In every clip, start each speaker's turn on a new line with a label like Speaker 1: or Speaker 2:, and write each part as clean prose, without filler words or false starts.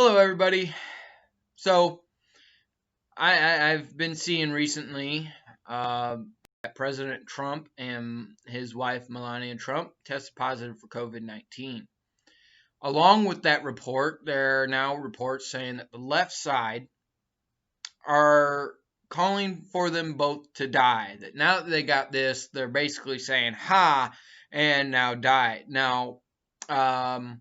Speaker 1: Hello, everybody. So, I've been seeing recently that President Trump and his wife Melania Trump tested positive for COVID-19. Along with that report, there are now reports saying that the left side are calling for them both to die. That now that they got this, they're basically saying, "Ha!" and now die. Now, um,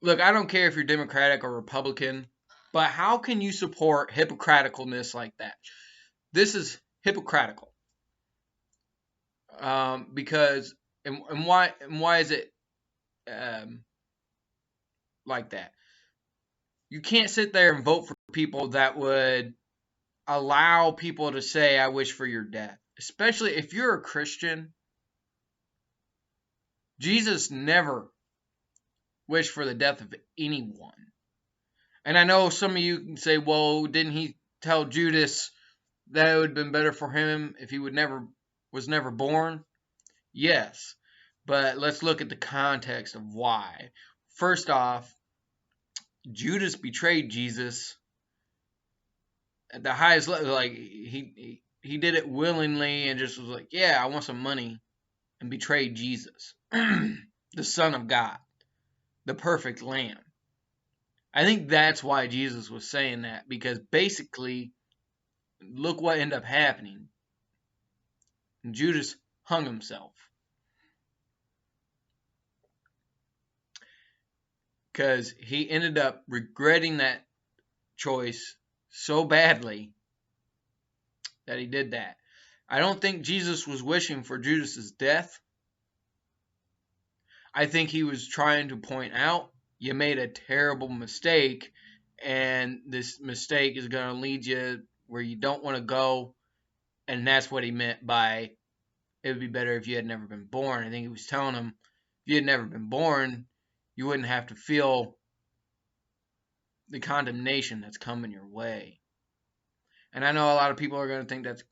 Speaker 1: look, I don't care if you're Democratic or Republican, but how can you support hypocriticalness like that? This is hypocritical. Because and why is it um, like that? You can't sit there and vote for people that would allow people to say, "I wish for your death," especially if you're a Christian. Jesus never wished for the death of anyone. And I know some of you can say, "Well, didn't he tell Judas that it would have been better for him if he was never born?" Yes, but let's look at the context of why. First off, Judas betrayed Jesus at the highest level. Like he did it willingly and just was like, "Yeah, I want some money," and betrayed Jesus, the Son of God, the perfect Lamb. I think that's why Jesus was saying that, because basically, look what ended up happening. Judas hung himself. Because he ended up regretting that choice so badly that he did that. I don't think Jesus was wishing for Judas's death. I think he was trying to point out, you made a terrible mistake, and this mistake is going to lead you where you don't want to go. And that's what he meant by, it would be better if you had never been born. I think he was telling him, if you had never been born, you wouldn't have to feel the condemnation that's coming your way. And I know a lot of people are going to think that's,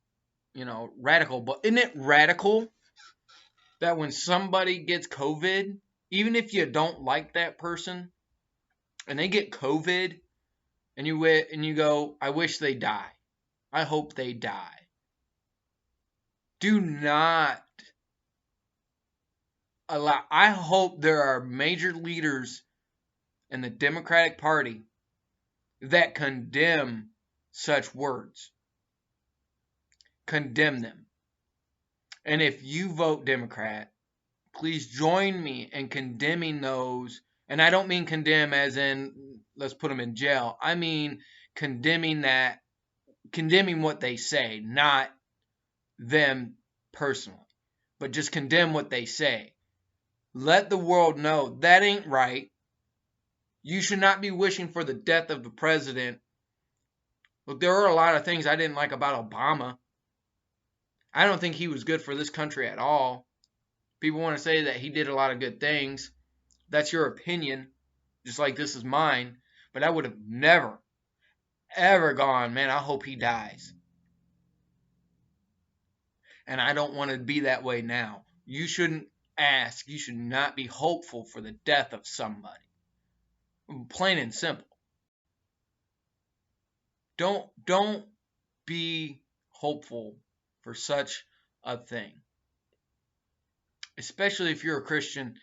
Speaker 1: radical, but isn't it radical that when somebody gets COVID, even if you don't like that person, and they get COVID, and you go, "I wish they die. I hope they die." Do not allow. I hope there are major leaders in the Democratic Party that condemn such words. Condemn them. And if you vote Democrat, please join me in condemning those. And I don't mean condemn as in let's put them in jail. I mean condemning what they say, not them personally, but just condemn what they say. Let the world know that ain't right. You should not be wishing for the death of the president. Look, there are a lot of things I didn't like about Obama. I don't think he was good for this country at all. People want to say that he did a lot of good things. That's your opinion, just like this is mine. But I would have never, ever gone, "Man, I hope he dies." And I don't want to be that way now. You shouldn't ask. You should not be hopeful for the death of somebody. Plain and simple. Don't be hopeful for such a thing. Especially if you're a Christian.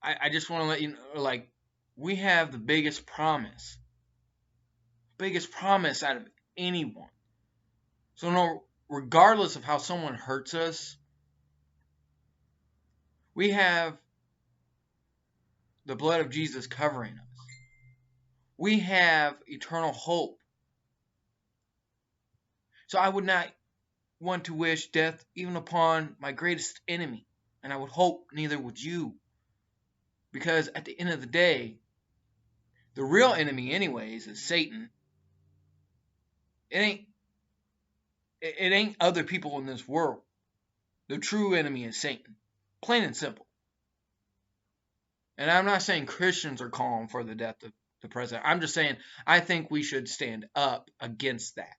Speaker 1: I just want to let you know, like, we have the biggest promise out of anyone. So no, regardless of how someone hurts us, we have the blood of Jesus covering us. We have eternal hope. So I would not want to wish death even upon my greatest enemy. And I would hope neither would you. Because at the end of the day, the real enemy anyways is Satan. It ain't other people in this world. The true enemy is Satan. Plain and simple. And I'm not saying Christians are calling for the death of the president. I'm just saying I think we should stand up against that.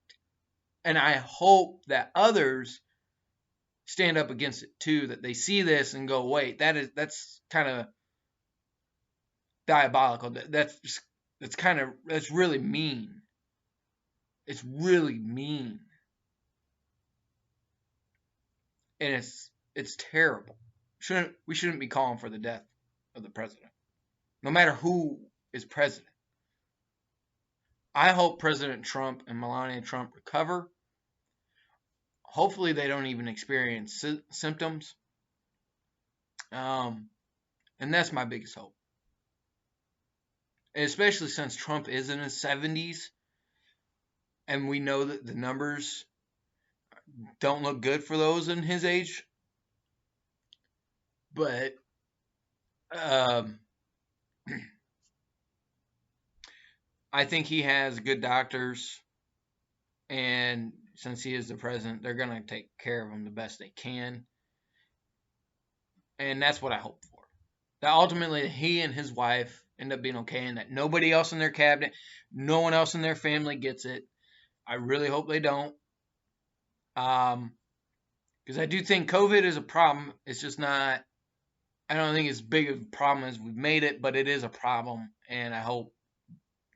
Speaker 1: And I hope that others stand up against it too, that they see this and go, "Wait, that's kind of diabolical. That's really mean. It's really mean, and it's terrible. We shouldn't be calling for the death of the president, no matter who is president. I hope President Trump and Melania Trump recover. Hopefully, they don't even experience symptoms. And that's my biggest hope. And especially since Trump is in his 70s, and we know that the numbers don't look good for those in his age. But I think he has good doctors, and since he is the president, they're going to take care of him the best they can. And that's what I hope for. That ultimately he and his wife end up being okay, and that nobody else in their cabinet, no one else in their family gets it. I really hope they don't. Because I do think COVID is a problem. It's just not, I don't think it's as big of a problem as we've made it, but it is a problem, and I hope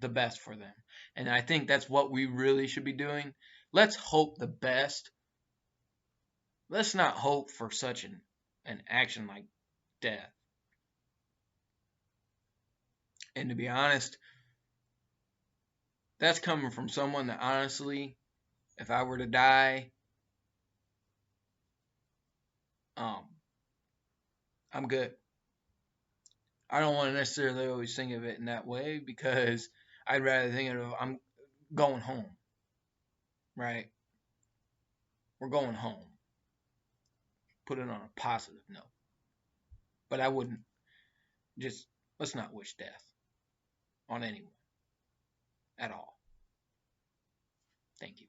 Speaker 1: the best for them. And I think that's what we really should be doing. Let's hope the best. Let's not hope for such an action like death. And to be honest, that's coming from someone that honestly, if I were to die, I'm good. I don't want to necessarily always think of it in that way, because I'd rather think of I'm going home, right? We're going home. Put it on a positive note. But I wouldn't let's not wish death on anyone at all. Thank you.